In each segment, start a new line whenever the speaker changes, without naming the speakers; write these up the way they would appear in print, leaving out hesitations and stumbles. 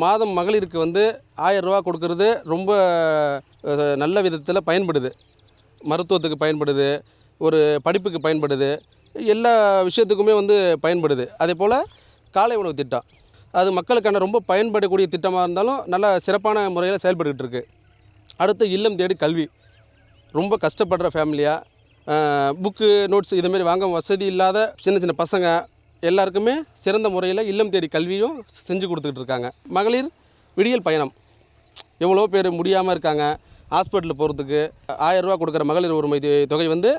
மாதம் மகளிருக்கு வந்து 1000 ரூபா கொடுக்கறது ரொம்ப நல்ல விதத்தில் பயன்படுது. மருத்துவத்துக்கு பயன்படுது, ஒரு படிப்புக்கு பயன்படுது, எல்லா விஷயத்துக்குமே வந்து பயன்படுது. அதேபோல் காலை உணவு திட்டம் அது மக்களுக்கான ரொம்ப பயன்படக்கூடிய திட்டமாக இருந்தாலும் நல்லா சிறப்பான முறையில் செயல்பட்டுக்கிட்டு இருக்குது. அடுத்து இல்லம் தேடி கல்வி. ரொம்ப கஷ்டப்படுற ஃபேமிலியாக புக்கு நோட்ஸ் இதுமாரி வாங்க வசதி இல்லாத சின்ன சின்ன பசங்க எல்லாருக்குமே சிறந்த முறையில் இல்லம் தேடி கல்வியும் செஞ்சு கொடுத்துக்கிட்டு இருக்காங்க. மகளிர் விடியல் பயணம், எவ்வளோ பேர் முடியாமல் இருக்காங்க, ஹாஸ்பிட்டலுக்கு போகிறதுக்கு 1000 ரூபா கொடுக்குற மகளிர் உரிமை தொகை வந்து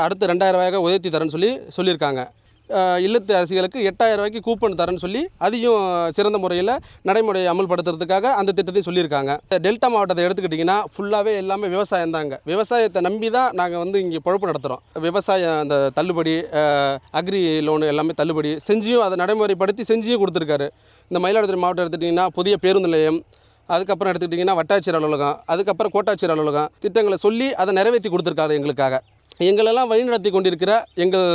அடுத்து 2000 ரூபாயாக உயர்த்தி தரேன்னு சொல்லியிருக்காங்க. இல்லத்து அரசிகளுக்கு 8000 ரூபாய்க்கு கூப்பன் தரேன்னு சொல்லி அதையும் சிறந்த முறையில் நடைமுறை அமல்படுத்துறதுக்காக அந்த திட்டத்தையும் சொல்லியிருக்காங்க. டெல்டா மாவட்டத்தை எடுத்துக்கிட்டிங்கன்னா ஃபுல்லாகவே எல்லாமே விவசாயம் தாங்க. விவசாயத்தை நம்பி தான் நாங்கள் வந்து இங்கே பொழப்பு நடத்துகிறோம். விவசாயம் அந்த தள்ளுபடி, அக்ரி லோனு எல்லாமே தள்ளுபடி செஞ்சியும் அதை நடைமுறைப்படுத்தி செஞ்சியும் கொடுத்துருக்காரு. இந்த மயிலாடுதுறை மாவட்டம் எடுத்துக்கிட்டிங்கன்னா புதிய பேருந்து நிலையம், அதுக்கப்புறம் எடுத்துக்கிட்டிங்கன்னா வட்டாட்சியர் அலுவலகம், அதுக்கப்புறம் கோட்டாட்சியர் அலுவலகம் திட்டங்களை சொல்லி அதை நிறைவேற்றி கொடுத்துருக்காரு எங்களுக்காக. எங்களெல்லாம் வழிநடத்தி கொண்டிருக்கிற எங்கள்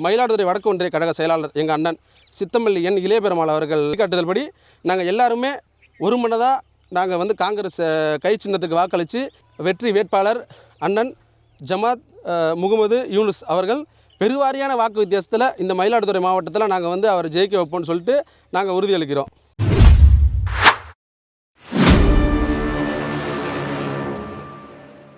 மயிலாடுதுறை வடக்கு ஒன்றிய கழக செயலாளர் எங்கள் அண்ணன் சித்தமல்லி என் இளையபெருமாள் அவர்கள் வழிகாட்டுதல்படி நாங்கள் எல்லாருமே ஒரு மனதாக நாங்கள் வந்து காங்கிரஸ் கை சின்னத்துக்கு வாக்களித்து வெற்றி வேட்பாளர் அண்ணன் ஜமாத் முகமது யூனுஸ் அவர்கள் பெருவாரியான வாக்கு வித்தியாசத்தில் இந்த மயிலாடுதுறை மாவட்டத்தில் நாங்கள் வந்து அவரை ஜெயிக்க வைப்போம்னு சொல்லிட்டு நாங்கள் உறுதியளிக்கிறோம்.